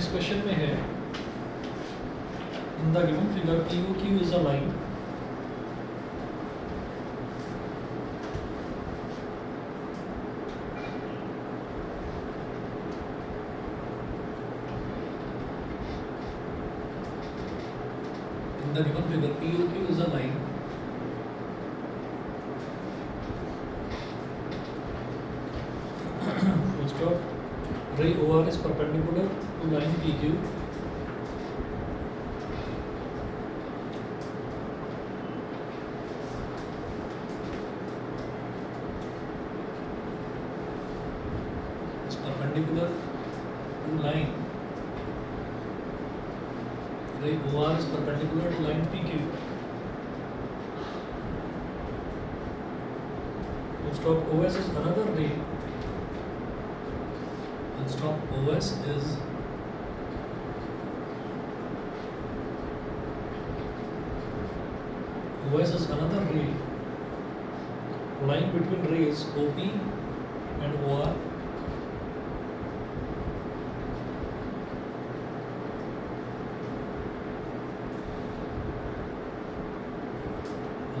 इस क्वेश्चन में है in the given figure POQ is a line the given figure POQ is a line full stop ray OR is perpendicular to line PQ is perpendicular to line ray OR is perpendicular to line PQ. Full stop OS is another ray. Full stop OS is another ray lying between rays OP and OR.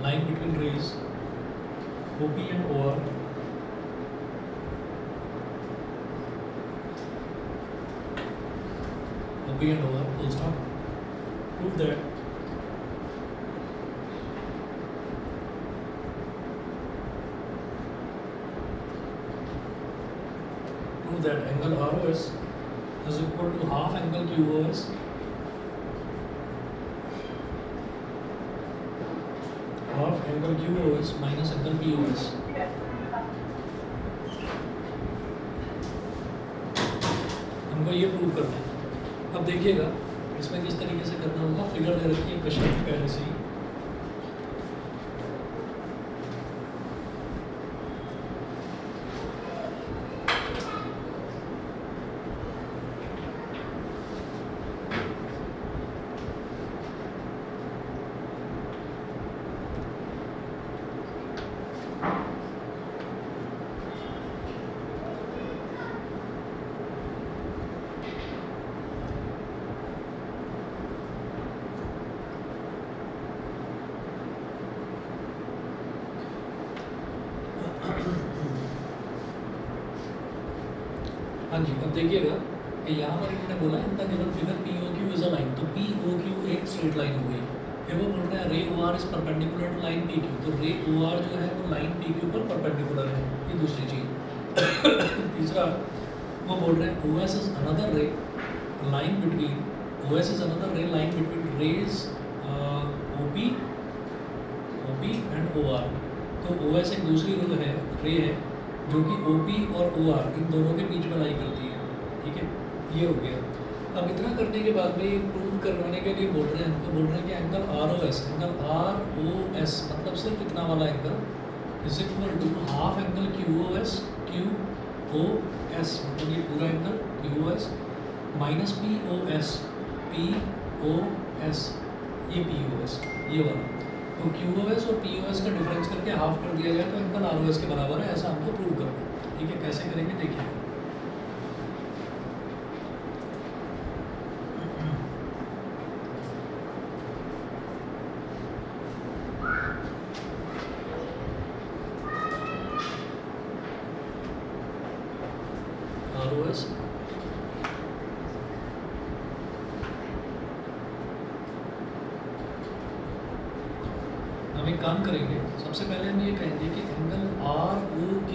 Line between rays OP and OR OP and OR full stop. Prove that angle ROS is equal to half angle QOS half angle QOS minus angle POS. हमको ये prove करना है। अब देखिएगा इसमें किस तरीके से करना होगा। फिगर दे रखी है क्वेश्चन में पहले से ही। हाँ जी, अब देखिएगा कि यहाँ पर इन्होंने बोला इनका given figure POQ is a line, तो POQ एक स्ट्रेट लाइन हो गई। फिर वो बोल रहे हैं ray OR is perpendicular to line PQ, तो रे OR जो है वो लाइन PQ पर परपेंडिकुलर है। ये दूसरी चीज़। तीसरा वो बोल रहे हैं OS is another ray line between OS is another ray line between rays OP and OR। तो OS एक दूसरी रे है जो कि OP और OR इन दोनों के बीच में लाई करती है। ठीक है, ये हो गया। अब इतना करने के बाद में ये प्रूव करवाने के लिए बोल रहे हैं, हमको बोल रहे हैं कि एंगल ROS मतलब सिर्फ इतना वाला angle is equal to half angle QOS मतलब ये पूरा एंगल QOS माइनस POS ये POS ये वाला। तो QOS और POS का डिफरेंस करके हाफ कर दिया जाए तो एंगल ROS के बराबर है, ऐसा हमको प्रूव करना है। ठीक है, कैसे करेंगे देखिए। ROS हम एक काम करेंगे, सबसे पहले हम ये कहेंगे कि एंगल ROQ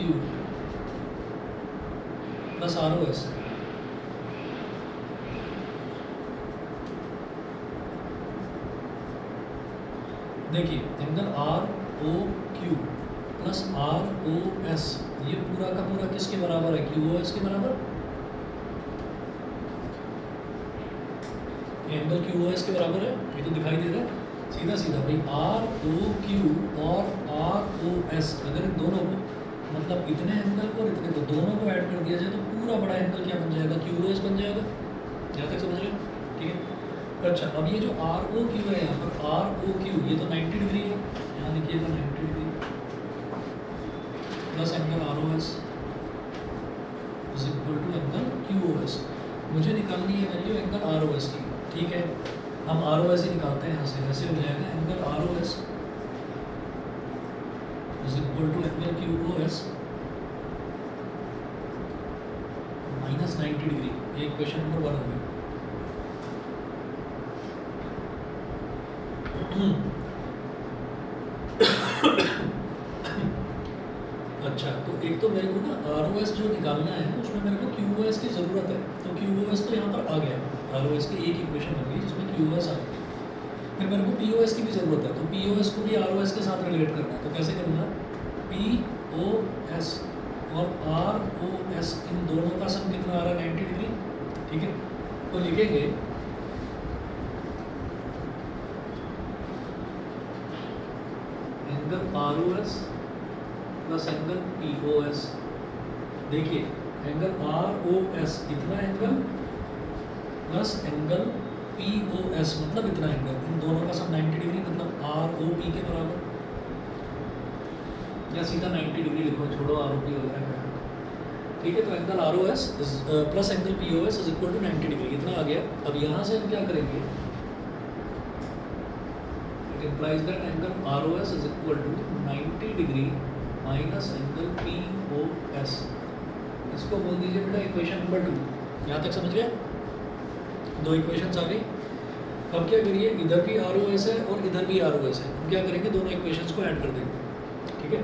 प्लस ROS देखिए एंगल ROQ प्लस ROS ये पूरा का पूरा किसके बराबर है? QOS के बराबर। एंगल QOS के बराबर है, ये तो दिखाई दे रहा है सीधा सीधा भाई। ROQ और ROS अगर इन दोनों को मतलब इतने एंगल को और इतने को दोनों को ऐड कर दिया जाए तो पूरा बड़ा एंगल क्या बन जाएगा? QOS बन जाएगा। यहाँ तक समझ रहे हो? ठीक है। अच्छा, अब ये जो ROQ है यहाँ पर ROQ ये तो 90 डिग्री है, यहाँ लिखिएगा 90 degree plus angle ROS is equal to angle QOS। मुझे निकालनी है value angle R O S की, ठीक है। हम आर ओ एस ही निकालते हैं यहाँ से, ऐसे हो जाएगा angle R O S is equal to angle Q O S minus 90 degree. ये इक्वेशन नंबर 1 हो गई। अच्छा, तो एक तो मेरे को ना आर ओ एस जो निकालना है उसमें मेरे को क्यू ओ एस की ज़रूरत है, तो क्यू ओ एस तो यहाँ पर आ गया। आर ओ एस की एक इक्वेशन बन गई जिसमें क्यू ओ एस आ गई। फिर मेरे को पी ओ एस की भी ज़रूरत है, तो पी ओ एस को भी आर ओ एस के साथ रिलेट करना है। तो कैसे करूँगा, पी ओ एस और आर ओ एस इन दोनों का सम कितना आ रहा है, 90 डिग्री, ठीक है। तो लिखेंगे angle R O S plus angle P O S. देखिए एंगल आर ओ एस इतना angle plus angle P O S मतलब इतना एंगल, इन दोनों का सब 90 डिग्री, मतलब आर ओ पी के बराबर, या सीधा 90 डिग्री लिखो, छोड़ो आर ओ पी वगैरह का, ठीक है। तो angle R O S plus angle P O S is equal to 90 degree, इतना आ गया। अब यहाँ से हम क्या करेंगे, it implies that angle R O S is equal to 90 degree minus angle P O S. इसको बोल दीजिए बेटा इक्वेशन नंबर 2। यहाँ तक समझ गए, दो इक्वेशंस आ गई। अब क्या करिए, इधर भी आर ओ एस है और इधर भी आर ओ एस है, हम क्या करेंगे, दोनों इक्वेशंस को ऐड कर देंगे, ठीक है।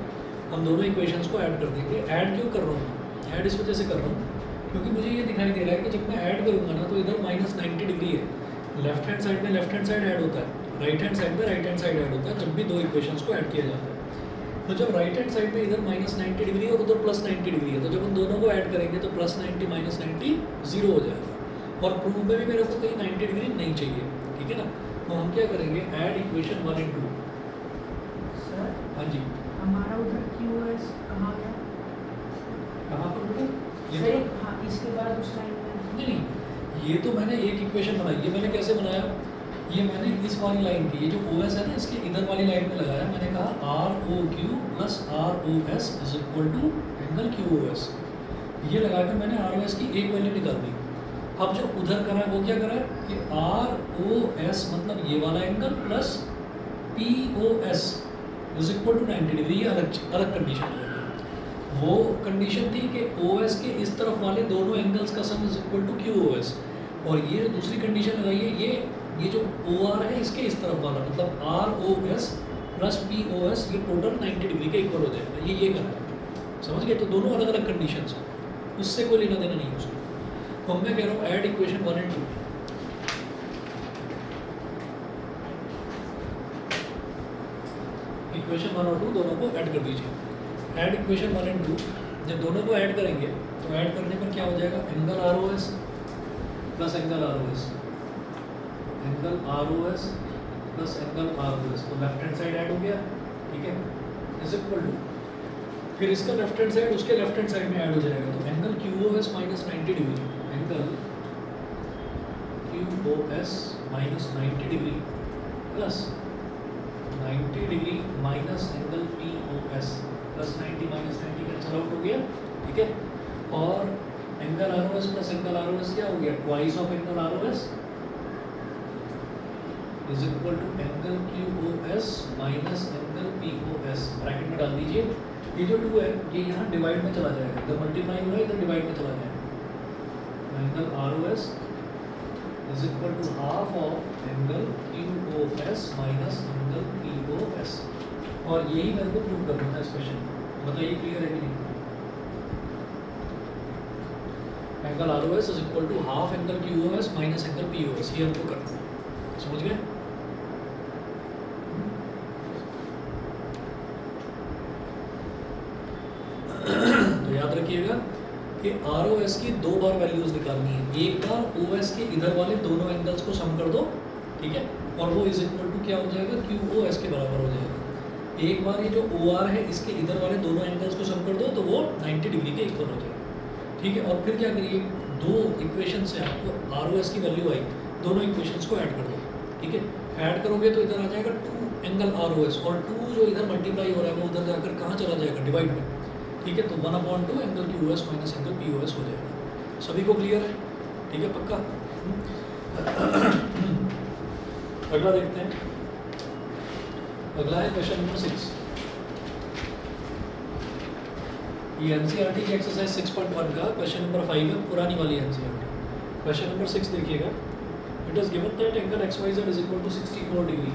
हम दोनों इक्वेशंस को ऐड कर देंगे। ऐड क्यों कर रहा हूँ, ऐड इस वजह से कर रहा हूँ क्योंकि मुझे ये दिखाई दे रहा है कि जब मैं ऐड करूँगा ना तो इधर माइनस 90 डिग्री है, लेफ्ट हैंड साइड में लेफ्ट हैंड साइड ऐड होता है, राइट हैंड साइड में राइट हैंड साइड ऐड होता है जब भी दो इक्वेशंस को ऐड किया जाता है। तो जब राइट हैंड साइड में इधर माइनस 90 डिग्री और उधर प्लस 90 डिग्री है, तो जब हम दोनों को ऐड करेंगे तो प्लस 90 माइनस 90 0 हो जाएगा। और प्रूफ में भी मेरे को कहीं 90 डिग्री नहीं चाहिए, ठीक है ना। तो हम क्या करेंगे, ऐड इक्वेशन 1 and 2। सर हाँ जी, हमारा उधर QoS कहाँ गया? कहाँ पर बेटा, ये सर तो हाँ, इसके बाद उस टाइम में नहीं, ये तो मैंने एक इक्वेशन बनाई। ये मैंने कैसे बनाया, ये मैंने इस वाली लाइन की, ये जो ओ एस है ना, इसके इधर वाली लाइन में लगाया। मैंने कहा R O Q plus R O S is equal to angle Q O S. ये लगाकर मैंने आर ओ एस की एक वैल्यू निकाल दी। अब जो उधर करा है वो क्या करा है कि आर ओ एस मतलब ये वाला angle plus P O S is equal to 90 degree. ये अलग कंडीशन है। वो कंडीशन थी कि ओ एस के इस तरफ वाले दोनों एंगल्स का sum is equal to Q O S, और ये दूसरी कंडीशन लगाई है, ये जो ओ आर है इसके इस तरफ वाला मतलब R O S plus P O S, ये टोटल 90 डिग्री के इक्वल हो जाएगा। ये करा है, समझ गए। तो दोनों अलग अलग कंडीशन है, उससे कोई लेना देना नहीं है उसको। तो मैं कह रहा हूँ ऐड इक्वेशन 1 and 2। इक्वेशन 1 और 2 दोनों को ऐड कर दीजिए। ऐड इक्वेशन 1 and 2, जब दोनों को ऐड करेंगे तो ऐड करने पर क्या हो जाएगा, angle R O S plus angle R O S, angle R O S plus angle R O S. तो लेफ्ट हैंड साइड ऐड हो गया, ठीक है, इज इक्वल टू, फिर इसका लेफ्ट हैंड साइड उसके लेफ्ट हैंड साइड में add हो जाएगा। तो angle Q O S minus 90 degree, angle Q O S minus 90 degree plus 90 degree minus angle P O S plus 90 minus 90 cancel out हो गया, ठीक है। और angle R O S plus angle R O S क्या हो गया, twice of angle R O S is equal to angle Q O S minus angle P O S. Bracket में डाल दीजिए। ये जो 2 है ये यहाँ डिवाइड में चला जाएगा, इधर मल्टीप्लाई हो रहा है, इधर डिवाइड में चला जाएगा। Angle R O S is equal to half of angle Q O S minus angle P O S. और यही मेरे को प्रूव करना था इस क्वेश्चन में। बताइए क्लियर है कि नहीं। Angle R O S is equal to half angle Q O S minus angle P O S, ये हमको करना है, समझ गए। तो याद रखिएगा कि आर ओ एस की 2 बार वैल्यूज निकालनी है। एक बार ओ एस के इधर वाले दोनों एंगल्स को सम कर दो, ठीक है, और वो इज इक्वल टू क्या हो जाएगा, क्यू ओ एस के बराबर हो जाएगा। एक बार ये जो ओ आर है इसके इधर वाले दोनों एंगल्स को सम कर दो तो वो 90 डिग्री के इक्वल हो जाएगा, ठीक है। और फिर क्या करिए, 2 इक्वेशन से आपको आर ओ एस की वैल्यू आई, दोनों इक्वेशंस को ऐड कर दो, ठीक है। ऐड करोगे तो इधर आ जाएगा 2 एंगल आर ओ एस, और 2 जो इधर मल्टीप्लाई हो रहा है वो उधर जाकर कहाँ चला जाएगा, डिवाइड में, ठीक है। तो 1/2 angle Q S minus angle P O S हो जाएगा। सभी को क्लियर है, ठीक है पक्का। अगला देखते हैं, अगला है क्वेश्चन नंबर 6। ये एनसीईआरटी की एक्सरसाइज 6.1 का क्वेश्चन नंबर 5 है, पुरानी वाली एनसीईआरटी। क्वेश्चन नंबर 6 देखिएगा, it is given that angle X Y Z is equal to 64 degree.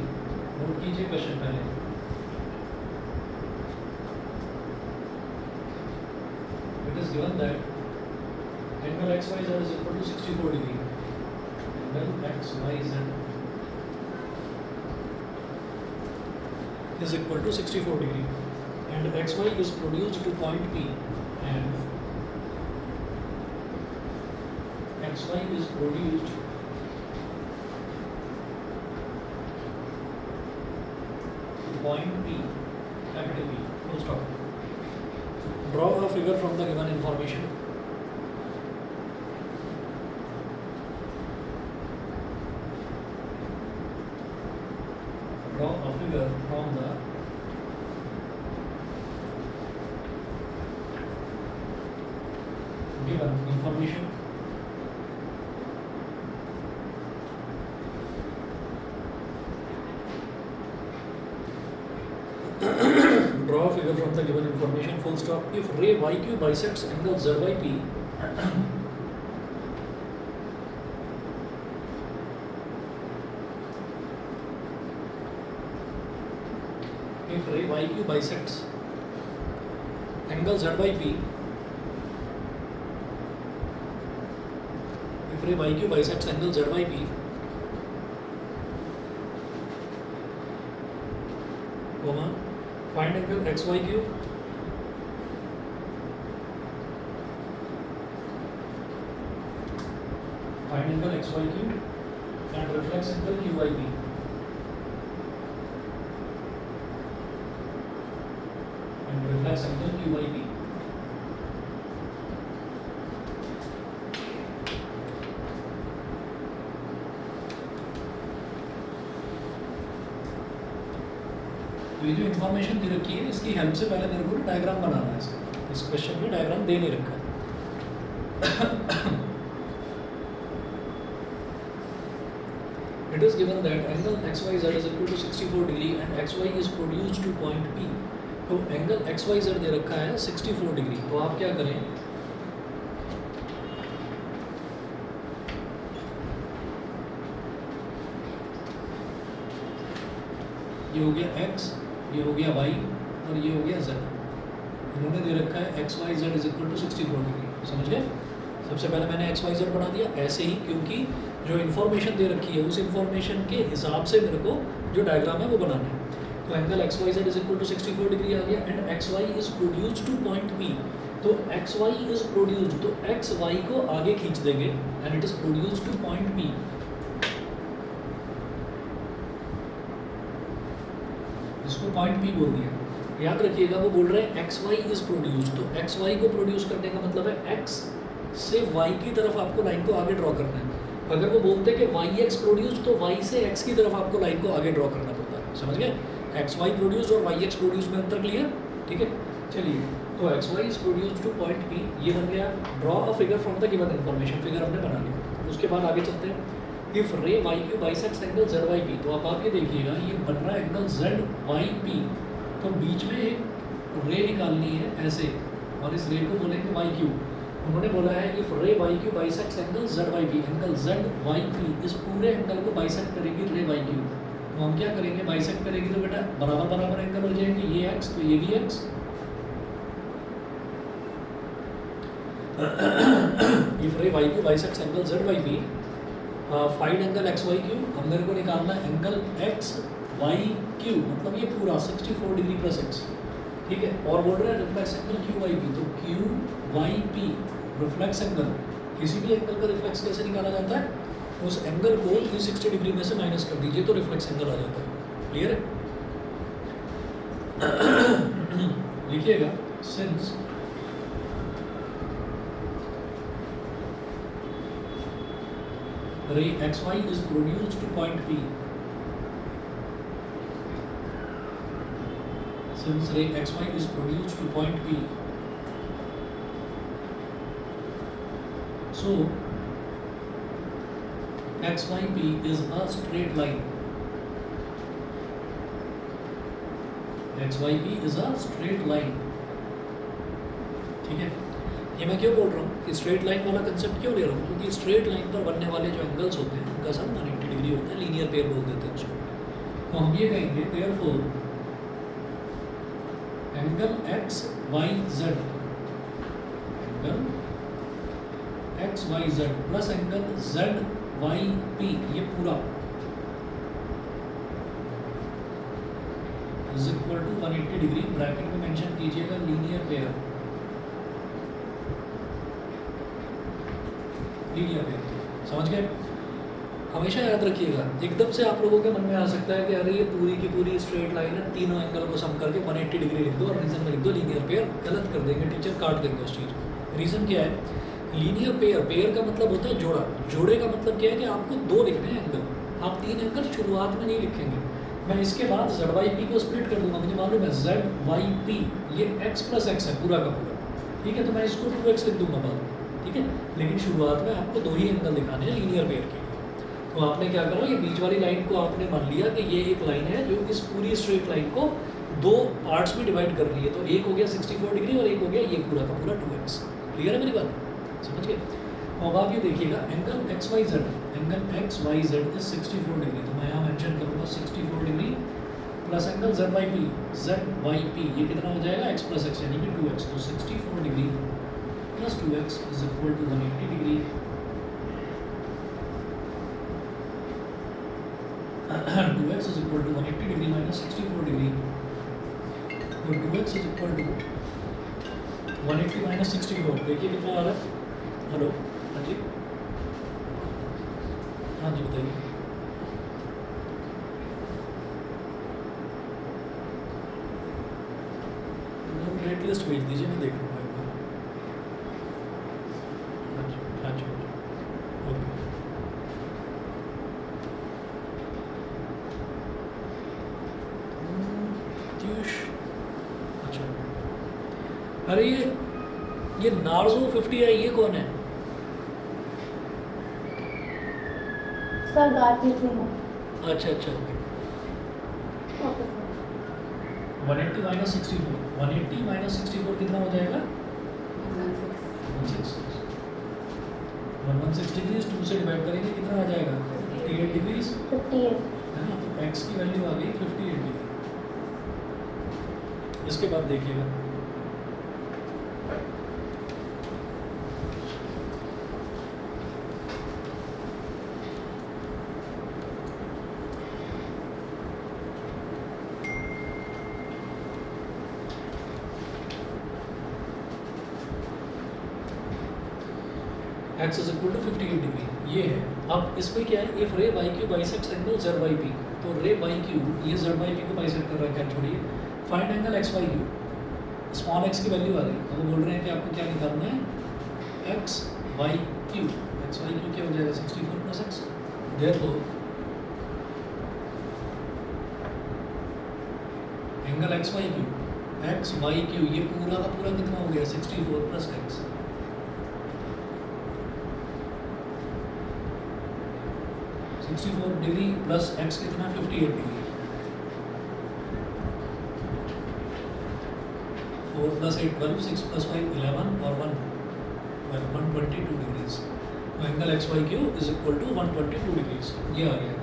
Note कीजिए क्वेश्चन पहले। It is given that angle X Y Z is equal to 64 degree. Angle X Y Z is equal to 64 degree and xy is produced to point P and xy is produced to point P, capital P, full stop. Draw a figure from the given information. Draw a figure from the given information. Draw a figure from the given information, full stop. If ray YQ bisects angle ZYP, if ray YQ bisects angle ZYP, if ray YQ bisects angle ZYP, comma, find angle XYQ, find angle XYQ and reflex angle QYP. And reflex angle QYP. तो ये जो information दे रखी है इसकी help से पहले मेरे को डायग्राम बनाना है इसका। इस क्वेश्चन में डायग्राम दे नहीं रखा। It is given that angle XYZ is equal to 64 degree and XY is produced to point P. तो एंगल XYZ दे रखा है 64 डिग्री। तो आप क्या करें, ये हो गया X, ये हो गया Y और ये हो गया Z। इन्होंने दे रखा है XYZ is equal to 64 degree. समझ गए? सबसे पहले मैंने XYZ बना दिया ऐसे ही, क्योंकि जो इन्फॉर्मेशन दे रखी है उस इन्फॉर्मेशन के हिसाब से मेरे को जो डायग्राम है वो बनाना है। तो angle XYZ is equal to 64 degree आ गया and XY is produced to point P। तो XY इज प्रोड्यूस्ड, तो XY को आगे खींच देंगे and it is produced to point P। इसको पॉइंट P बोल दिया। याद रखिएगा वो बोल रहे हैं XY इज प्रोड्यूस्ड, तो XY को प्रोड्यूस करने का मतलब है X से Y की तरफ आपको लाइन को आगे ड्रॉ करना है। अगर वो बोलते हैं कि YX प्रोड्यूस्ड, तो Y से X की तरफ आपको लाइन को आगे ड्रॉ करना पड़ता है। समझ गए? XY प्रोड्यूस्ड और YX प्रोड्यूस्ड में अंतर क्लियर? ठीक है, चलिए। तो XY is produced to point P, ये बन गया। Draw a figure from the given information, figure हमने बना लिया। उसके बाद आगे चलते हैं। इफ रे YQ बाइसेक्ट्स एंगल ZYP, तो आप ये देखिएगा ये बन रहा है एंगल ZYP। तो बीच में एक रे निकालनी है ऐसे, और इस रे को बोलेंगे YQ। उन्होंने बोला है इफ रे YQ bisects angle ZYP, angle ZYP इस पूरे एंगल को बाइसेक्ट करेगी रे YQ। तो हम क्या करेंगे, बाइसेक्ट करेंगे तो बेटा बराबर बराबर एंगल हो जाएंगे, ये X तो ये भी X। इफ रे YQ bisects angle ZYP, find angle XYQ। अब मेरे को निकालना है एंगल XYQ, मतलब ये पूरा 64 डिग्री प्लस X। ठीक है, और बोल रहे हैं रिफ्लेक्स एंगल QYP, तो QYP रिफ्लेक्स एंगल, किसी भी एंगल का रिफ्लेक्स कैसे निकाला जाता है, उस एंगल को 360 डिग्री में से माइनस कर दीजिए तो रिफ्लेक्स एंगल आ जाता है। क्लियर है? लिखिएगा, since ray XY is produced to point P, since ray XY is produced to point P, so X Y P is a straight line, X Y P is a straight line, ठीक है। ये मैं क्यों बोल रहा हूँ कि straight line वाला कंसेप्ट क्यों ले रहा हूँ, क्योंकि स्ट्रेट लाइन पर बनने वाले जो एंगल्स होते हैं उनका सब 180 डिग्री होता है, लीनियर पेयर बोल देते हैं उसको। तो हम ये कहेंगे therefore angle X Y Z, angle X Y Z plus angle Z Y P, ये पूरा is equal to 180 degree, bracket में मेंशन कीजिएगा लीनियर पेयर, लीनियर पेयर, समझ गए। हमेशा याद रखिएगा, एकदम से आप लोगों के मन में आ सकता है कि अरे ये पूरी की पूरी स्ट्रेट लाइन है, तीनों एंगल को सम करके 180 डिग्री लिख दो और रीजन में लिख दो लीनियर पेयर, गलत कर देंगे टीचर, काट देंगे उस चीज़ को। रीज़न क्या है, लीनियर पेयर, पेयर का मतलब होता है जोड़ा, जोड़े का मतलब क्या है कि आपको दो लिखने हैं एंगल, आप तीन एंगल शुरुआत में नहीं लिखेंगे। मैं इसके बाद जेड वाई पी को स्प्लिट कर दूंगा, मुझे मालूम है जेड वाई पी ये एक्स प्लस एक्स है पूरा का पूरा, ठीक है, तो मैं इसको 2x लिख दूंगा बाद में, ठीक है। लेकिन शुरुआत में आपको दो ही एंगल दिखाने हैं लीनियर पेयर के लिए। तो आपने क्या करा, ये बीच वाली लाइन को आपने मान लिया कि ये एक लाइन है जो इस पूरी स्ट्रेट लाइन को दो पार्ट्स में डिवाइड कर रही है, तो एक हो गया 64 डिग्री और एक हो गया ये पूरा का पूरा 2x। क्लियर है मेरी बात, समझ गए। अब आप ये देखिएगा angle X Y Z, angle X Y Z is 64 degree, तो मैं यहाँ मेंशन करूँगा 64 degree plus angle Z Y P, Z Y P ये कितना हो जाएगा x प्लस एक्स यानी कि 2x, तो 64 degree plus 2x is equal to 180 degree, 2x is equal to 180 degree minus 64 degree, तो 2x is equal to 180 minus 64, देखिए कितना आ रहा है। हेलो, हाँ जी, हाँ जी बताइए। रेट लिस्ट भेज दीजिए, मैं देख लूँगा एक बार। हाँ जी, हाँ जी, ओके। अच्छा, अरे ये नार्जो 50 है, ये कौन है? सर गाती थी मैं। अच्छा अच्छा, ओके। 180 माइनस 64, 180 माइनस 64 कितना हो जाएगा? 116। 116 डिग्री 2 से डिवाइड करेंगे कितना आ जाएगा? 58 डिग्री 58। है ना, तो x की वैल्यू आ गई 58 डिग्री। इसके बाद देखिएगा x is equal to 58 degree, ये है। अब इसमें क्या है, if ray Y Q bisects angle Z Y P, तो रे वाई क्यू ये जेड वाई पी को बाइसेक्ट कर रहा है, क्या छोड़िए, find angle X Y Q, small x की वैल्यू आ गई, तो वो बोल रहे हैं कि आपको क्या निकालना है, X Y Q, X Y Q क्या हो जाएगा 64 plus X, therefore angle X Y Q, X Y Q ये पूरा का पूरा कितना हो गया 64 plus X, 64 degree plus x कितना 58 डिग्री, 4 प्लस 8 12, 6 प्लस 5 11 और 122 डिग्रीज, तो angle X Y Q is equal to 122 degrees, ये आ गया।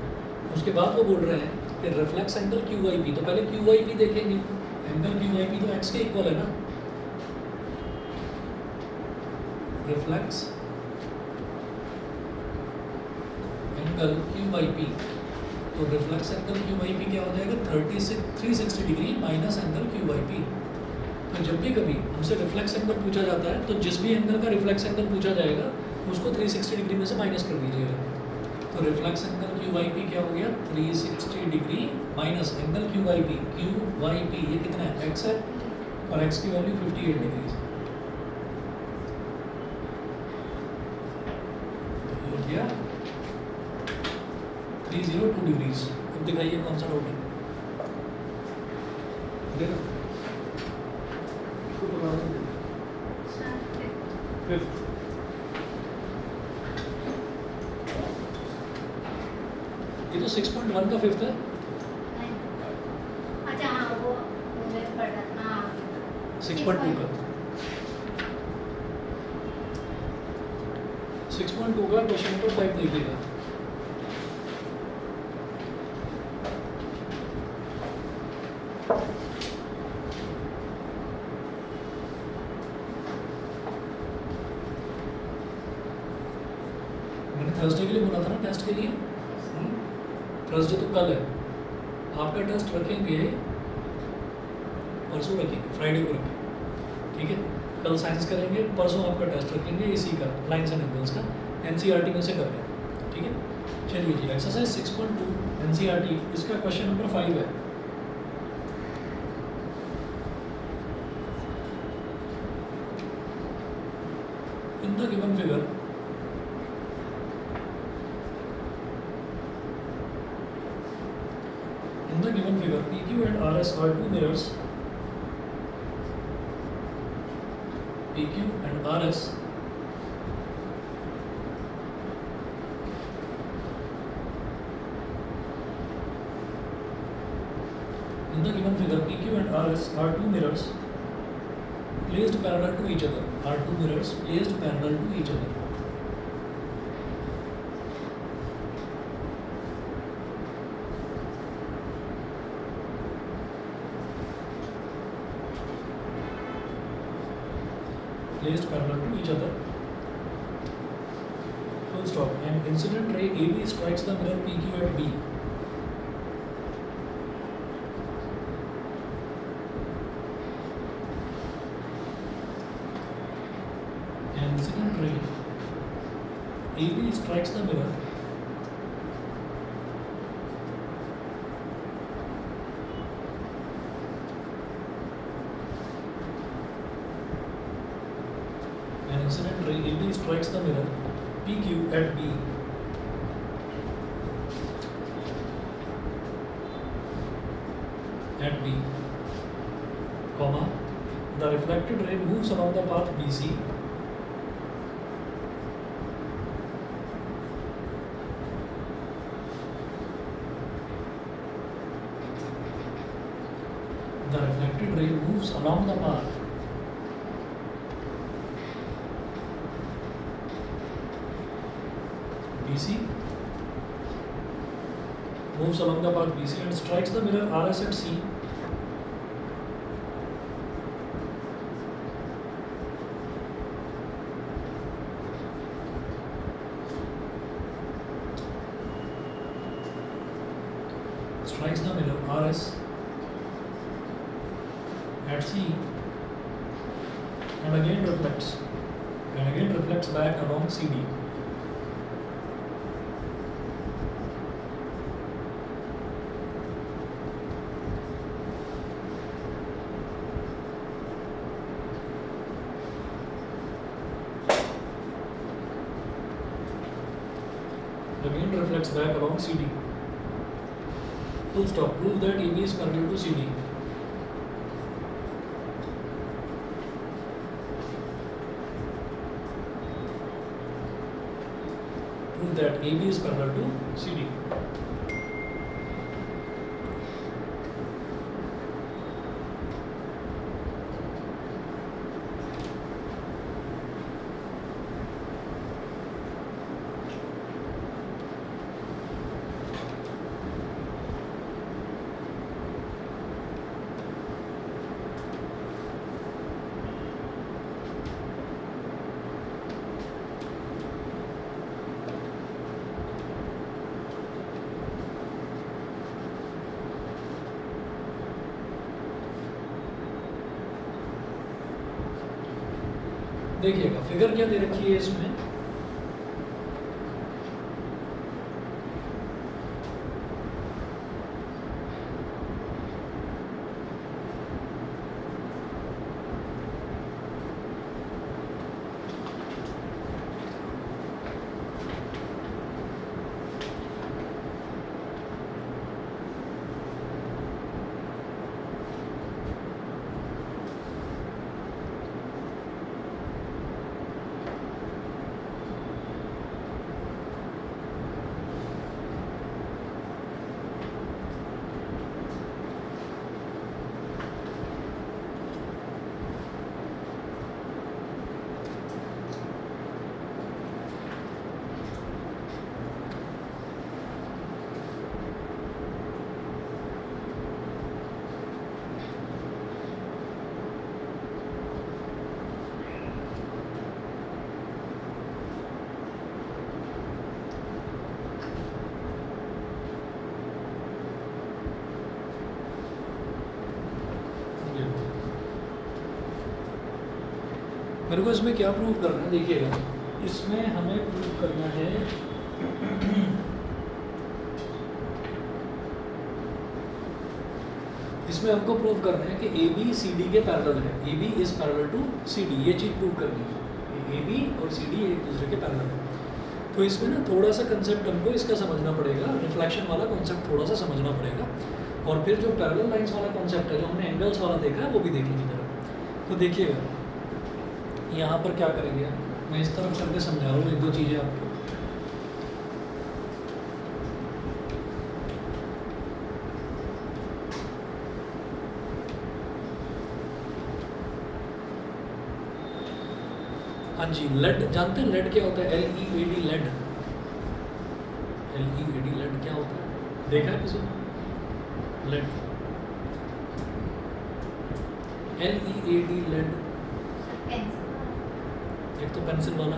उसके बाद वो बोल रहे हैं कि reflex angle Q Y P, तो पहले क्यू वाई पी देखेंगे, एंगल क्यू वाई पी तो x के इक्वल है ना, reflex angle Q Y P, तो reflex angle Q Y P क्या हो जाएगा 360 degree minus angle Q Y P. तो जब भी कभी हमसे रिफ्लेक्स एंगल पूछा जाता है तो जिस भी एंगल का रिफ्लेक्स एंगल पूछा जाएगा उसको 360 डिग्री में से माइनस कर दीजिएगा। तो reflex angle Q Y P क्या हो गया 360 degree minus angle Q Y P, Q Y P ये कितना है एक्स है और एक्स की वैल्यू 58 डिग्री हो गया 302 डिग्रीज। अब दिखाइए कौन सा डाउट है, देखो इसको पकड़ा दो, फिफ्थ ये तो 6.1 का फिफ्थ है। अच्छा हाँ वो मैं पढ़ रहा था हाँ 6.2 का 6.2 का क्वेश्चन नंबर 5 देखिएगा। मैंने थर्सडे के लिए बोला था ना टेस्ट के लिए। थर्सडे तो कल है, आपका टेस्ट रखेंगे परसों, रखेंगे फ्राइडे को रखेंगे, ठीक है। कल साइंस करेंगे, परसों आपका टेस्ट रखेंगे इसी का लाइन्स एंड एंगल्स का, एनसीईआरटी में से कर रहे हैं, ठीक है। चलिए जी, एक्सरसाइज 6.2 एनसीईआरटी, इसका क्वेश्चन नंबर 5 है। In the given figure PQ and RS are two mirrors. PQ and RS in the given figure PQ and RS are two mirrors placed parallel to each other. Are two mirrors placed parallel to each other. Placed parallel to each other. Full stop. An incident ray AB strikes the mirror PQ at B. An incident ray AB strikes the mirror incident ray AB strikes the mirror PQ at B. At B, comma, the reflected ray moves along the path BC. The reflected ray moves along the path BC, moves along the path BC and strikes the mirror RS at C. Strikes the mirror RS at C and again reflects back along CD. Again reflects back along CD. Full stop. Prove that AB is parallel to CD. Prove that AB is parallel to CD. देखिएगा figure क्या दे रखी है इसमें, मेरे को इसमें क्या prove करना है देखिएगा, इसमें हमें प्रूव करना है इसमें हमको प्रूव करना है कि ए बी सी डी के पैरेलल है, A B is parallel to C D, ये चीज़ प्रूव करनी है, ए बी और सी डी एक दूसरे के पैरेलल है। तो इसमें ना थोड़ा सा कंसेप्ट हमको इसका समझना पड़ेगा, रिफ्लेक्शन वाला कॉन्सेप्ट थोड़ा सा समझना पड़ेगा, और फिर जो पैरेलल लाइंस वाला कॉन्सेप्ट है जो हमने एंगल्स वाला देखा है वो भी देखेंगे जरा। तो देखिएगा यहाँ पर क्या करेंगे, मैं इस तरफ करके समझा रहा हूँ एक दो चीज़ें आपको। हाँ जी, लेड जानते हैं, लेड क्या होता है? LEAD लेड, LEAD लेड क्या होता है, देखा है किसी ने? लेड, LEAD लेड, एक तो पेंसिल वाला,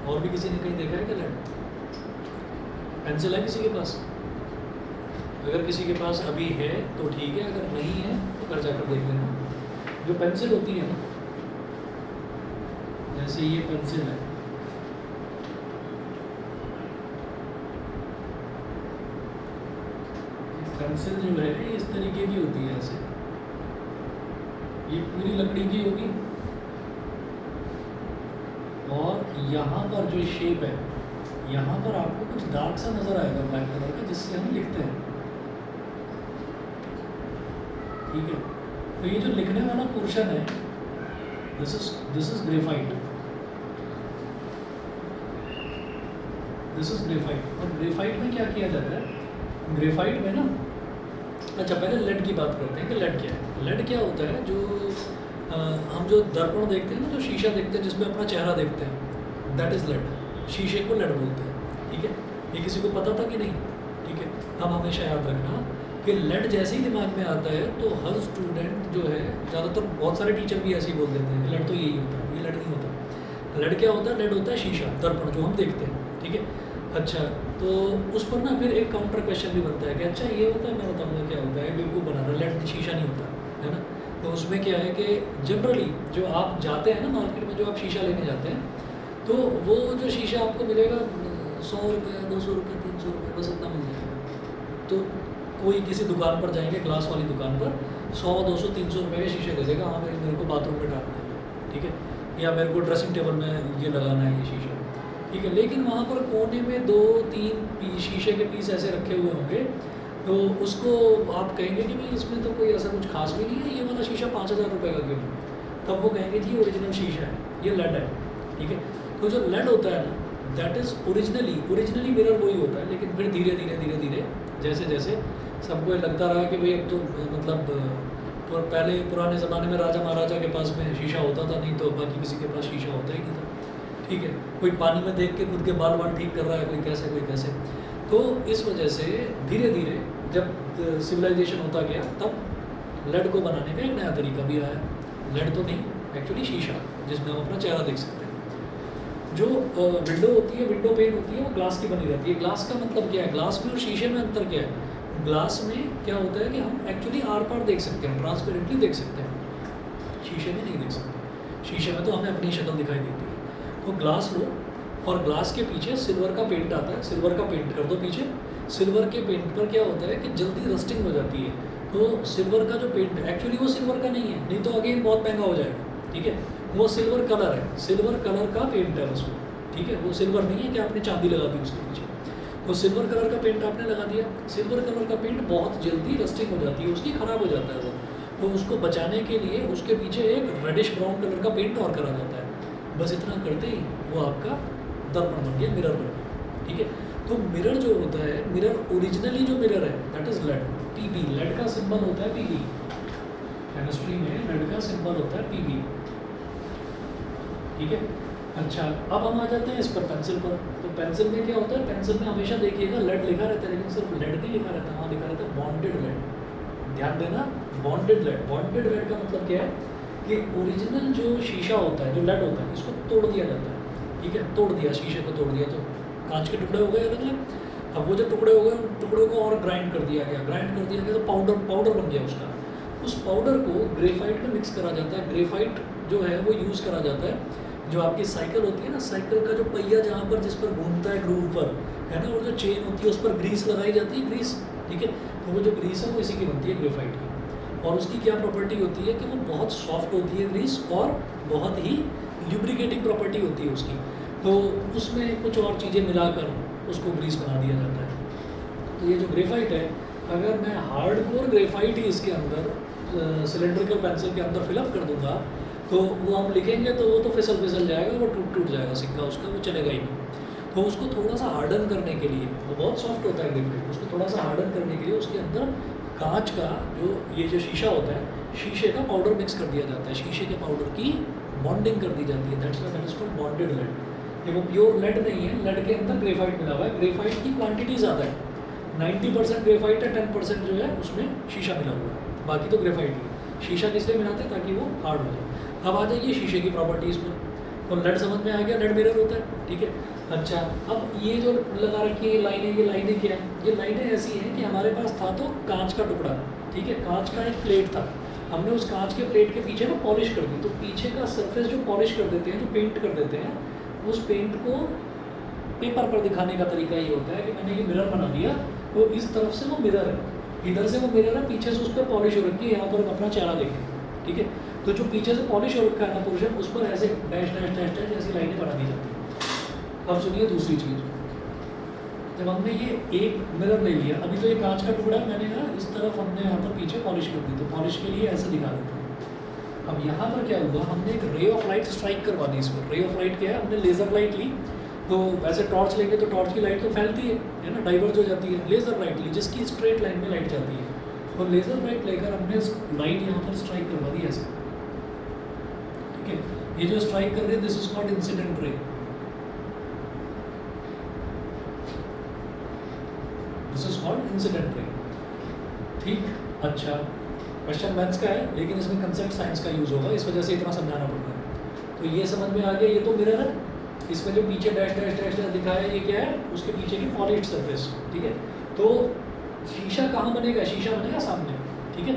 और भी किसी ने कहीं देखा है क्या लेड? पेंसिल है किसी के पास? अगर किसी के पास अभी है तो ठीक है, अगर नहीं है तो घर जाकर देख लेना। जो पेंसिल होती है ना, जैसे ये पेंसिल है, पेंसिल जो है इस तरीके की होती है, ऐसे ये पूरी लकड़ी की होगी, और यहाँ पर जो शेप है, यहाँ पर आपको कुछ डार्क सा नजर आएगा ब्लैक कलर का, जिससे हम लिखते हैं, ठीक है। तो ये जो लिखने वाला पोर्शन है, this is graphite, this is graphite. और ग्रेफाइट में क्या किया जाता है, ग्रेफाइट में ना, अच्छा पहले लेड की बात करते हैं कि लेड क्या है। लेड क्या होता है, जो हम जो दर्पण देखते हैं ना, जो शीशा देखते हैं जिसमें अपना चेहरा देखते हैं, दैट इज़ लेड, शीशे को लेड बोलते हैं, ठीक है। ये किसी को पता था कि नहीं? ठीक है, अब हमेशा याद रखना कि लेड जैसे ही दिमाग में आता है तो हर स्टूडेंट जो है, ज़्यादातर बहुत सारे टीचर भी ऐसे ही बोल देते हैं कि लेड तो यही होता है, ये लेड नहीं होता। लेड क्या होता है? लेड होता है शीशा, दर्पण जो हम देखते हैं, ठीक है। अच्छा, तो उस पर ना फिर एक काउंटर क्वेश्चन भी बनता है कि अच्छा ये होता है, मैं बताऊँगा क्या होता है, बिल्कुल बना रहा, लेड शीशा नहीं होता है ना। तो उसमें क्या है कि जनरली जो आप जाते हैं ना मार्केट में, जो आप शीशा लेने जाते हैं, तो वो जो शीशा आपको मिलेगा 100 रुपये, 200 रुपये, 300 रुपये, बस इतना मिल जाएगा। तो कोई किसी दुकान पर जाएंगे, ग्लास वाली दुकान पर, 100, 200, 300 रुपये के शीशे दे देगा, हाँ मेरे को बाथरूम में डालना है, ठीक है, या मेरे को ड्रेसिंग टेबल में ये लगाना है ये शीशा, ठीक है। लेकिन वहाँ पर कोने में 2-3 शीशे के पीस ऐसे रखे हुए होंगे, तो उसको आप कहेंगे कि भाई इसमें तो कोई ऐसा कुछ खास भी नहीं है, ये वाला शीशा 5000 रुपये का क्यों? तब वो कहेंगे जी ओरिजिनल शीशा है, ये लेड है, ठीक है। तो जो लेड होता है ना, दैट इज़ ओरिजिनली मिरर वही होता है, लेकिन फिर धीरे धीरे जैसे जैसे सबको ये लगता रहा कि भाई अब तो मतलब तो पहले पुराने ज़माने में राजा महाराजा के पास में शीशा होता था, नहीं तो बाकी किसी के पास शीशा होता ही नहीं था, ठीक है। कोई पानी में देख के खुद के बाल वाल ठीक कर रहा है, कोई कैसे। तो इस वजह से धीरे धीरे जब सिविलाइजेशन होता गया, तब लेड को बनाने का एक नया तरीका भी आया। लेड तो नहीं, एक्चुअली शीशा, जिसमें हम अपना चेहरा देख सकते हैं। जो विंडो होती है, विंडो पेन होती है, वो ग्लास की बनी रहती है। ग्लास का मतलब क्या है? ग्लास में और शीशे में अंतर क्या है? ग्लास में क्या होता है कि हम एक्चुअली आर पार देख सकते हैं, ट्रांसपेरेंटली देख सकते हैं, शीशे में नहीं देख सकते। शीशे में तो हमें अपनी शक्ल दिखाई देती है। तो ग्लास लो, और ग्लास के पीछे सिल्वर का पेंट आता है, सिल्वर का पेंट कर दो पीछे। सिल्वर के पेंट पर क्या होता है कि जल्दी रस्टिंग हो जाती है। तो सिल्वर का जो पेंट है, एक्चुअली वो सिल्वर का नहीं है, नहीं तो अगेन बहुत महंगा हो जाएगा, ठीक है। वो सिल्वर कलर है, सिल्वर कलर का पेंट है उसमें, ठीक है। वो सिल्वर नहीं है कि आपने चांदी लगा दी उसके पीछे। तो सिल्वर कलर का पेंट आपने लगा दिया, सिल्वर कलर का पेंट बहुत जल्दी रस्टिंग हो जाती है उसकी, ख़राब हो जाता है वो। तो उसको बचाने के लिए उसके पीछे एक रेडिश ब्राउन कलर का पेंट और करा जाता है। बस इतना करते ही वो आपका दर्पण बन गया, मिरर बन गया, ठीक है। तो मिरर जो होता है, मिरर ओरिजिनली जो मिरर है that is lead, PB. Lead का सिंबल होता है पीबी, केमिस्ट्री में लेड का सिंबल होता है पीबी, ठीक है। अच्छा, अब हम आ जाते हैं इस पर, पेंसिल पर। तो पेंसिल में क्या होता है? पेंसिल में हमेशा देखिएगा लेड लिखा रहता है, लेकिन सिर्फ लेड नहीं लिखा रहता, वहाँ लिखा रहता है बॉन्डेड लेड। ध्यान देना, बॉन्डेड लेड। बॉन्डेड लेड का मतलब क्या है कि ओरिजिनल जो शीशा होता है, जो लेड होता है, इसको तोड़ दिया जाता है, ठीक है। तोड़ दिया, शीशे को तोड़ दिया, तो कांच के टुकड़े हो गए अलग अलग। अब वो जो टुकड़े हो गए, उन टुकड़ों को और ग्राइंड कर दिया गया, तो पाउडर बन गया उसका। उस पाउडर को ग्रेफाइट में मिक्स करा जाता है। ग्रेफाइट जो है वो यूज़ करा जाता है। जो आपकी साइकिल होती है ना, साइकिल का जो पहिया जहाँ पर जिस पर घूमता है ग्रूव पर, है ना, और जो चेन होती है उस पर ग्रीस लगाई जाती है, ग्रीस, ठीक है। तो वो जो ग्रीस है वो इसी की बनती है, ग्रेफाइट की। और उसकी क्या प्रॉपर्टी होती है कि वो बहुत सॉफ्ट होती है ग्रीस, और बहुत ही ल्यूब्रिकेटिंग प्रॉपर्टी होती है उसकी। तो उसमें कुछ और चीज़ें मिलाकर उसको ग्रीस बना दिया जाता है। तो ये जो ग्रेफाइट है, अगर मैं हार्डकोर ग्रेफाइट ही इसके अंदर सिलेंड्रिकल पेंसिल के अंदर फिलअप कर दूंगा, तो वो हम लिखेंगे तो वो तो फिसल जाएगा, वो टूट जाएगा सिक्का उसका, वो चलेगा ही नहीं। तो उसको थोड़ा सा हार्डन करने के लिए, वो बहुत सॉफ्ट होता है ग्रेफाइट, उसको थोड़ा सा हार्डन करने के लिए उसके अंदर कांच का जो शीशा होता है, शीशे का पाउडर मिक्स कर दिया जाता है, शीशे के पाउडर की बॉन्डिंग कर दी जाती है। That is called bonded lead. ये वो प्योर लेड नहीं है, लेड के अंदर ग्रेफाइट मिला हुआ है। ग्रेफाइट की क्वांटिटी ज़्यादा है, 90% ग्रेफाइट है, 10% जो है उसमें शीशा मिला हुआ है, बाकी तो ग्रेफाइट ही है। शीशा किस लिए मिलाते हैं? ताकि वो हार्ड हो जाए। अब आ जाइए शीशे की प्रॉपर्टीज़ में, तो लेड समझ में आ गया, लेड मिरर होता है, ठीक है। अच्छा, अब ये जो लगा रखी है लाइनें, ये लाइनें क्या है? ये लाइनें ऐसी हैं कि हमारे पास था तो कांच का टुकड़ा, ठीक है, कांच का एक प्लेट था, हमने उस कांच के प्लेट के पीछे ना पॉलिश कर दी। तो पीछे का सरफेस जो पॉलिश कर देते हैं, जो पेंट कर देते हैं, उस पेंट को पेपर पर दिखाने का तरीका ये होता है कि मैंने ये मिरर बना दिया, तो इस तरफ से वो मिरर है, इधर से वो मिरर है, पीछे से उस पर पॉलिश हो रखी है, यहाँ पर हम अपना चेहरा देखें, ठीक है। तो जो पीछे से पॉलिश हो रखा है ना पोर्शन, उस पर ऐसे डैश डैश डैश डैश ऐसी लाइनें बना दी जाती है। अब सुनिए दूसरी चीज़, जब हमने ये एक मिरर ले लिया, अभी तो ये कांच का टुकड़ा है, मैंने ना इस तरफ हमने यहाँ पर पीछे पॉलिश कर दी, तो पॉलिश के लिए ऐसे दिखा देते हैं। अब यहाँ पर क्या हुआ, हमने एक रे ऑफ लाइट स्ट्राइक करवा दी इस पर। रे ऑफ लाइट क्या है? हमने लेज़र लाइट ली, तो वैसे टॉर्च लेंगे तो टॉर्च की लाइट तो फैलती है ना, डाइवर्ज हो जाती है। लेज़र लाइट ली जिसकी स्ट्रेट लाइन में लाइट जाती है, तो लेज़र लाइट लेकर हमने लाइट यहाँ पर स्ट्राइक करवा दी ऐसे, ठीक है। ये जो स्ट्राइक कर रहे हैं, this is called incident ray, this is called incident ray, ठीक। अच्छा, क्वेश्चन मैथ्स का है, लेकिन इसमें कंसेप्ट साइंस का यूज होगा, इस वजह से इतना समझाना पड़ता है। तो ये समझ में आ गया, ये तो मिरर है, इसमें जो पीछे डैश डैश डैश डैश दिखा है, ये क्या है? उसके पीछे की पॉलिश्ड सरफेस, ठीक है। तो शीशा कहाँ बनेगा? शीशा बनेगा सामने, ठीक है।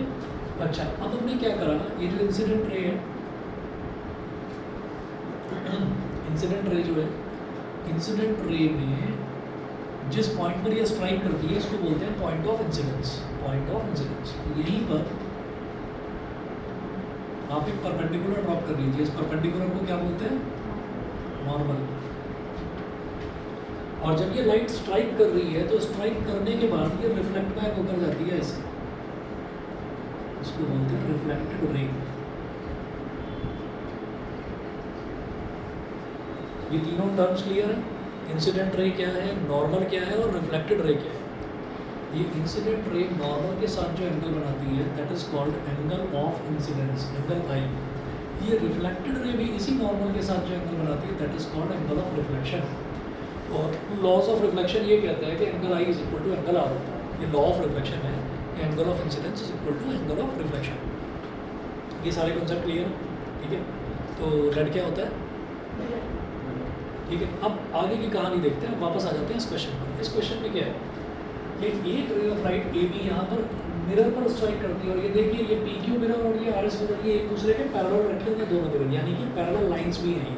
अच्छा, अब हमने क्या करा, ये जो इंसिडेंट रे है, इंसिडेंट रे जो है, इंसिडेंट रे में जिस पॉइंट पर ये स्ट्राइक करती है, इसको बोलते हैं point of incidence, point of incidence. यहीं पर आप एक परपेंडिकुलर ड्रॉप कर लीजिए, इस परपेंडिकुलर को क्या बोलते हैं? नॉर्मल। और जब ये लाइट स्ट्राइक कर रही है, तो स्ट्राइक करने के बाद ये रिफ्लेक्ट बैक होकर जाती है ऐसे, इसको बोलते हैं रिफ्लेक्टेड रे। ये तीनों टर्म्स क्लियर है? इंसिडेंट रे क्या है, नॉर्मल क्या है, और रिफ्लेक्टेड रे क्या है? ये इंसिडेंट रे नॉर्मल के साथ जो एंगल बनाती है, that is called angle of incidence, angle I. ये रिफ्लेक्टेड रे भी इसी नॉर्मल के साथ जो एंगल बनाती है, that is called angle of reflection. और लॉज ऑफ रिफ्लेक्शन ये कहता है कि angle I is equal to angle R होता है। ये लॉ ऑफ रिफ्लेक्शन है, angle of incidence is equal to angle of reflection. ये सारे कॉन्सेप्ट क्लियर है, ठीक है। तो रेड क्या होता है? ठीक है। अब आगे की कहानी देखते हैं, वापस आ जाते हैं इस क्वेश्चन पर। इस क्वेश्चन में क्या है कि एक ray of light A B यहाँ पर मिरर पर स्ट्राइक करती है, और ये देखिए ये पी क्यू मिरर और ये आर एस मिरर, ये एक दूसरे के पैरेलल रखे हुए दोनों मिरर, यानी कि पैरेलल लाइंस भी हैं।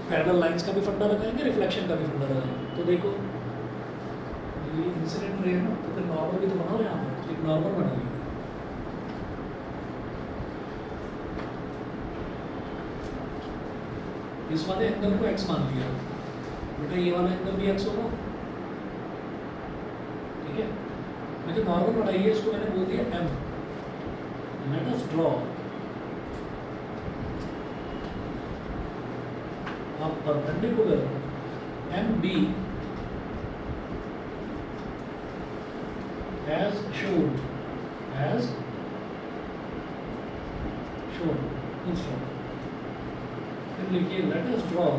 पैरेलल लाइंस का भी फंडा लगाएंगे, रिफ्लेक्शन का भी फंडा लगाएंगे। तो देखो ये इंसिडेंट रे है ना, तो फिर नॉर्मल भी तो बनाओ, यहाँ पर एक नॉर्मल बनाइए। इस वाले एंगल को एक्स मान लिया बेटा, ये वाला एंगल भी एक्स होगा, ठीक है। मैं जो नॉर्मल बनाइए, इसको मैंने बोल दिया M. Let us draw a perpendicular MB as shown, as shown, फिर लिखिए let us draw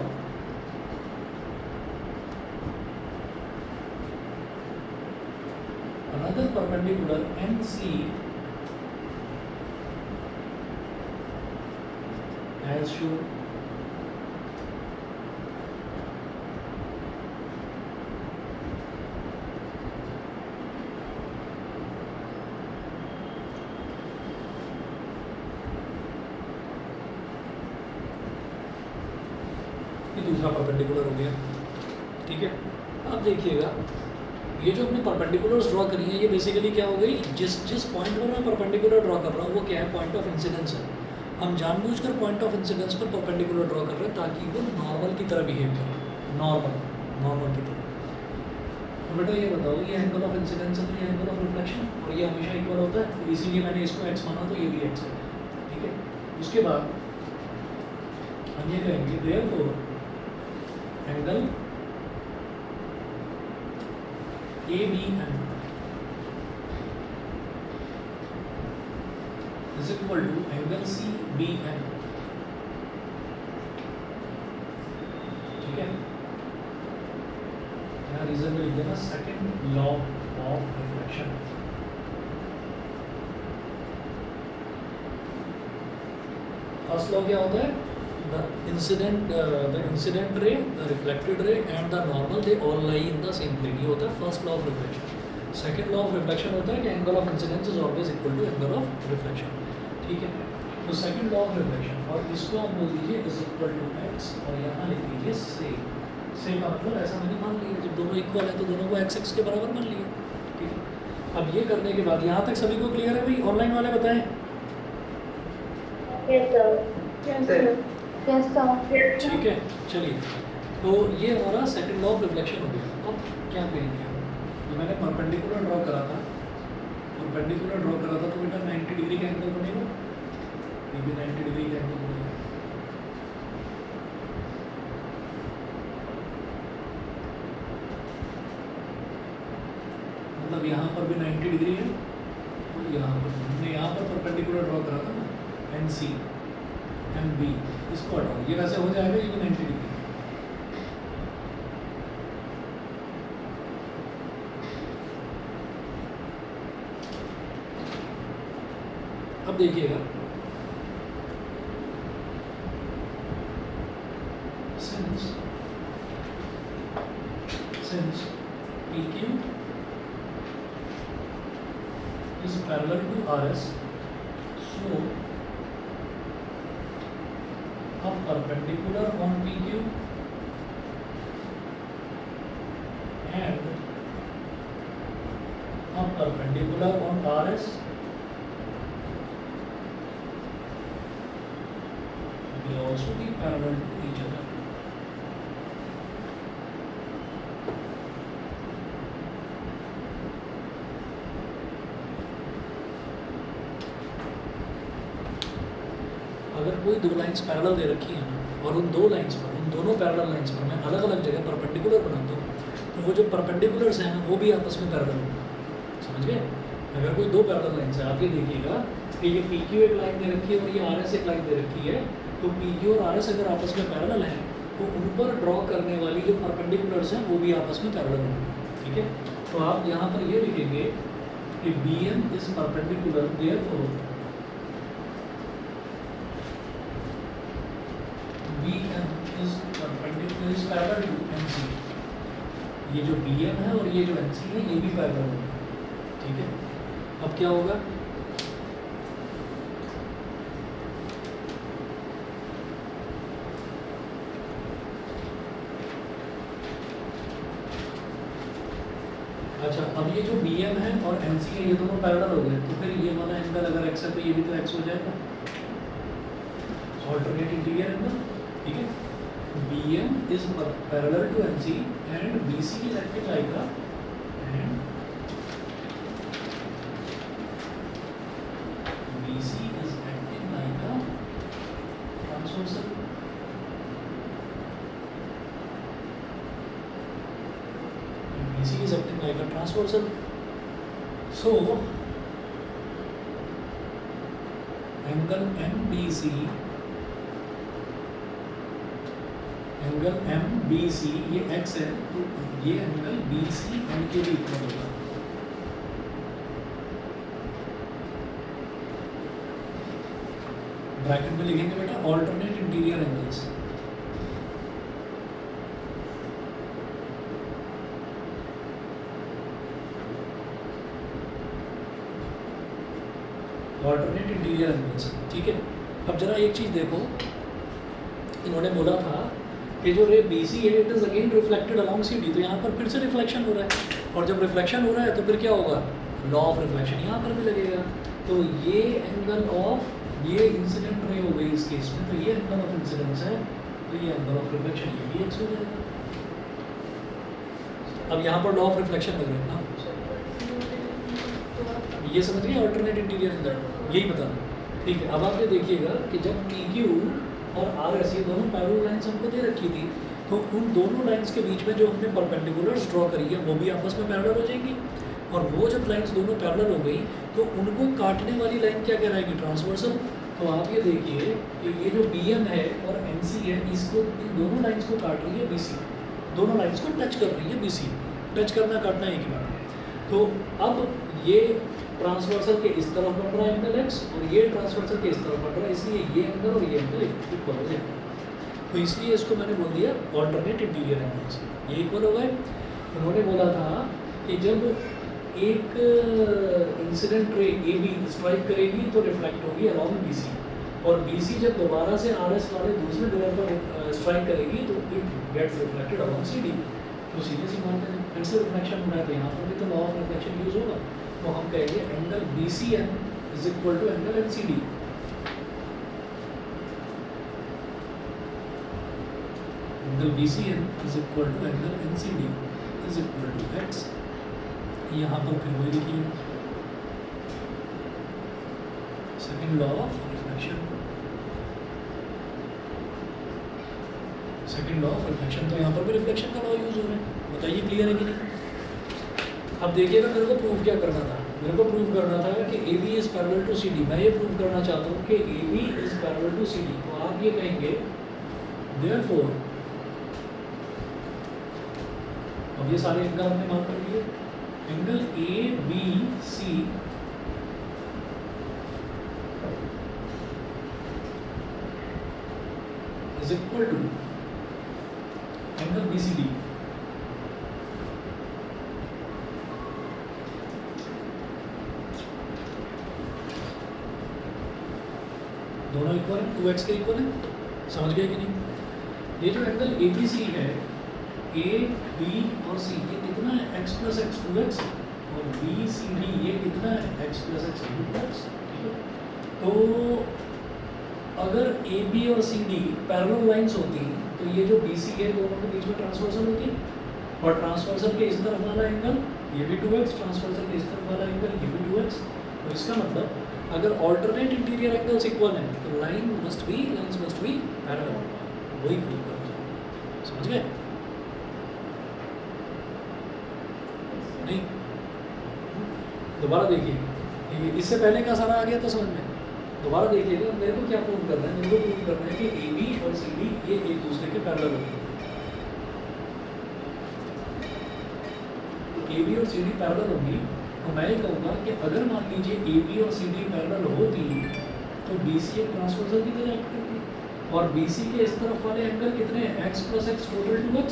another perpendicular MC as shown. दूसरा परपेंडिकुलर हो गया, ठीक है। अब देखिएगा ये जो अपने परपेंडिकुलर्स ड्रॉ करी हैं ये बेसिकली क्या हो गई, जिस पॉइंट पर मैं परपेंडिकुलर ड्रॉ कर रहा हूँ वो क्या है, पॉइंट ऑफ इंसिडेंस है। हम जानबूझकर पॉइंट ऑफ इंसिडेंस पर परपेंडिकुलर ड्रॉ कर रहे हैं ताकि वो नॉर्मल की तरह बिहेव करे, नॉर्मल की तरह। तो बेटा ये बताओ, ये एंगल ऑफ इंसिडेंस है तो ये एंगल ऑफ रिफ्लेक्शन, और ये हमेशा इक्वल होता है, तो इसीलिए मैंने इसको x माना तो ये भी x है, ठीक है। उसके बाद हम ये कहेंगे therefore angle ABM is equal to angle CBM, ठीक है। यहाँ रीजन में लिख देना second law of reflection. First law क्या होता है, the incident ray, the reflected ray and the normal they all lie in the same plane, ये होता है first law of reflection. Second law of reflection होता है कि angle of incidence is always equal to angle of reflection, ठीक है। तो second law of reflection, और इसको आप बोल दीजिए इज इक्वल टू x, और यहाँ लिख दीजिए से का मतलब ऐसा मैंने मान लिया, जब दोनों इक्वल है तो दोनों को x के बराबर मान लिया, ठीक है। अब ये करने के बाद यहाँ तक सभी को क्लियर है भाई, ऑनलाइन वाले बताएं। ठीक है, चलिए। तो ये हमारा सेकंड लॉ ऑफ रिफ्लेक्शन हो गया। अब क्या करेंगे, तो मैंने परपेंडिकुलर ड्रॉ करा था, तो बेटा 90 डिग्री का एंगल बनेगा, ये भी 90 डिग्री का एंगल बनेगा। मतलब यहाँ पर भी 90 डिग्री है, और यहाँ पर हमने यहाँ पर परपेंडिकुलर ड्रॉ करा था ना, NC MB, इसको हटाओ, ये वैसे हो जाएगा, ये भी 90 डिग्री। अब देखिएगा, since PQ is parallel to RS, so a perpendicular on PQ and a perpendicular on RS will also be parallel to each other. अगर कोई दो लाइंस पैरेलल दे रखी है ना, और उन दो लाइंस पर, उन दोनों पैरेलल लाइंस पर मैं अलग अलग जगह परपेंडिकुलर बनाता हूँ, तो वो जो परपेंडिकुलर्स हैं ना वो भी आपस में पैरेलल होंगे, समझ गए। अगर कोई दो पैरेलल लाइंस है, आप ये देखिएगा कि ये PQ एक लाइन दे रखी है और ये RS एक लाइन दे रखी है, तो PQ और RS अगर आपस में पैरेलल हैं तो उन पर ड्रॉ करने वाली जो परपेंडिकुलर्स हैं वो भी आपस में पैरेलल होंगे, ठीक है। तो आप यहाँ पर ये लिखेंगे कि BM is perpendicular, therefore BM is perpendicular is parallel to NC, ये जो BM है और ये जो NC है ये भी पैरेलल होगा, ठीक है। अब क्या होगा, अच्छा, अब ये जो BM है और NC है ये दोनों पैरेलल हो गए, तो फिर ये वाला एंगल अगर x है तो ये भी तो x हो जाएगा, ऑल्टरनेट इंटीरियर एंगल, ठीक है। BM is parallel to NC and BC is acting like a transversal. BC is acting like a transversal. So angle MBC, angle MBC ये x है, तो ये एंगल BC M के भी इक्वल होगा, bracket में लिखेंगे बेटा alternate interior angles, alternate interior angles, ठीक है। अब जरा एक चीज़ देखो, इन्होंने बोला था ये जो रे BC है it is again reflected along CD, तो यहाँ पर फिर से रिफ्लेक्शन हो रहा है, और जब रिफ्लेक्शन हो रहा है तो फिर क्या होगा, लॉ ऑफ रिफ्लेक्शन यहाँ पर भी लगेगा। तो ये एंगल ऑफ, ये इंसिडेंट रे हो गई इस केस में, तो ये एंगल ऑफ इंसिडेंस है, तो ये एंगल ऑफ रिफ्लेक्शन ये भी x हो जाएगा। अब यहाँ पर लॉ ऑफ रिफ्लेक्शन लग रहा है ना, ये समझ गए, अल्टरनेट इंटीरियर एंगल, यही बताना। ठीक है, अब आप ये देखिएगा कि जब PQ और RS ये दोनों पैरेलल लाइंस हमको दे रखी थी, तो उन दोनों लाइंस के बीच में जो हमने परपेंडिकुलर्स ड्रॉ करी है वो भी आपस में पैरेलल हो जाएंगी, और वो जब लाइंस दोनों पैरेलल हो गई तो उनको काटने वाली लाइन क्या कहलाएगी, ट्रांसवर्सल। तो आप ये देखिए कि ये जो BM है और NC है, इसको, इन दोनों लाइंस को काट रही है BC, दोनों लाइंस को टच कर रही है BC, टच करना काटना एक ही बात है। तो अब ये ट्रांसवर्सल के इस तरफ बन रहा है एंगल x, और ये ट्रांसवर्सल के इस तरफ बन रहा है, इसलिए ये एंगल और ये एंगल इक्वल हो जाएगा। तो इसलिए इसको मैंने बोल दिया ऑल्टरनेट इंटीरियर एंगल्स, ये इक्वल हो गए। उन्होंने बोला था कि जब एक इंसिडेंट रे AB स्ट्राइक करेगी तो रिफ्लेक्ट होगी अलॉन्ग BC, और BC जब दोबारा से RS वाले दूसरे मिरर पर स्ट्राइक करेगी तो it gets reflected along CD। तो सीधे सी बात है, फिर से रिफ्लेक्शन हो रहा है, तो यहाँ पर भी तो लॉ ऑफ रिफ्लेक्शन यूज होगा। तो हम कहेंगे angle BCN is equal to angle NCD। Angle BCN is equal to angle NCD is equal to x। यहाँ पर फिर वही लिखिए, second law of reflection, second law of reflection. तो यहाँ पर भी रिफ्लेक्शन का लॉ यूज हो रहा है, बताइए क्लियर है कि नहीं। अब देखिएगा, मेरे को प्रूव क्या करना था, मेरे को प्रूव करना था कि AB is parallel to CD। मैं ये प्रूव करना चाहता हूँ कि AB is parallel to CD, तो आप ये कहेंगे देयरफॉर, अब ये सारे एंगल हमने मान कर लिए, angle ABC is equal to angle BCD। दोनों इक्वल है, 2x के इक्वल है, समझ गए कि नहीं। ये जो एंगल ABC है, A, B और C, ये कितना है, x प्लस एक्स 2x, और BCD ये कितना है, x प्लस एक्स 2x। ठीक है, तो अगर AB और CD पैरेलल लाइंस होती तो ये जो BC है दोनों के बीच में ट्रांसवर्सल होती, और ट्रांसवर्सल के इस तरफ वाला एंगल ये भी 2x, ट्रांसवर्सल के इस तरफ वाला एंगल ये भी 2x। तो इसका मतलब अगर ऑल्टरनेट इंटीरियर एंगल्स इक्वल हैं तो लाइंस मस्ट बी पैरेलल, वही प्रूव करना है, समझ गए नहीं। दोबारा देखिए, इससे पहले का सारा आ गया था समझ में, दोबारा देखिएगा। मेरे को क्या प्रूव करना है, मेरे को प्रूव करना है कि AB और CD ये एक दूसरे के पैरेलल होते हैं। तो AB और CD पैरेलल होंगी, तो मैं ये कहूँगा कि अगर मान लीजिए AB और CD पैरेलल होती तो BC एक ट्रांसवर्सल की तरह एक्ट करती, और BC के इस तरफ वाले एंगल कितने हैं, x plus x total 2x,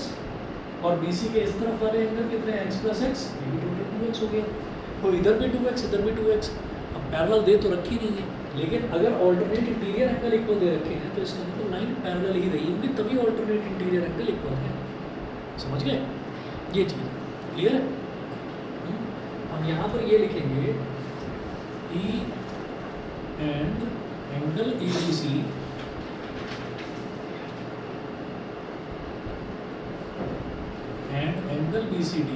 और BC के इस तरफ वाले एंगल कितने हैं, x प्लस एक्स, ये भी टोटल 2x हो गया। तो इधर भी 2x इधर भी 2x। अब पैरेलल दे तो रखी नहीं है, लेकिन अगर ऑल्टरनेट इंटीरियर एंगल इक्वल दे रखे हैं तो इसका मतलब लाइन पैरेलल ही रही होगी, तभी ऑल्टरनेट इंटीरियर एंगल इक्वल है। समझ गए, ये चीज़ क्लियर है। हम यहाँ पर ये लिखेंगे E and angle ABC and angle BCD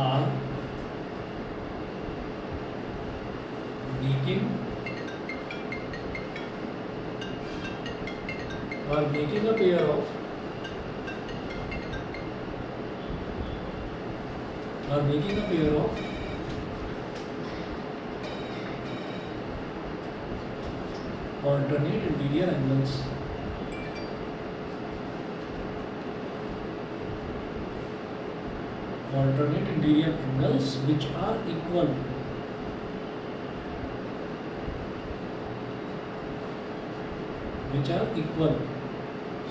are making a pair of alternate interior angles. Alternate interior angles which are equal.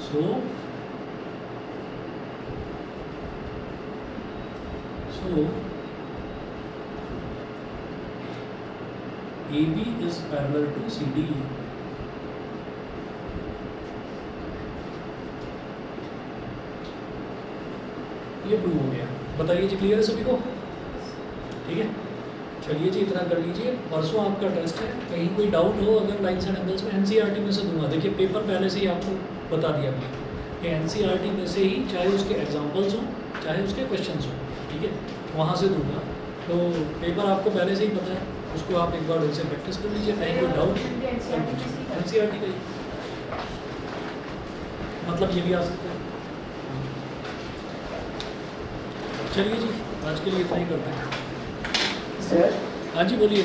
So AB is parallel to CD. ये प्रूव हो गया। बताइए जी, क्लियर है सभी को? ठीक है, चलिए जी इतना कर लीजिए। परसों आपका टेस्ट है, कहीं कोई डाउट हो अगर लाइन्स एंड एंगल्स में एनसीईआरटी में से दूंगा। देखिए पेपर पहले से ही आपको बता दिया मैंने कि एनसीईआरटी में से ही, चाहे उसके एग्जांपल्स हों चाहे उसके क्वेश्चंस हों, ठीक है, वहाँ से दूंगा। तो पेपर आपको पहले से ही पता है, उसको आप एक बार उनसे प्रैक्टिस कर लीजिए। कहीं कोई डाउट एनसीईआरटी का ही मतलब ये भी आ सकता है। चलिए जी, आज के लिए इतना ही करते हैं। सर हाँ जी बोलिए।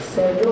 सर जो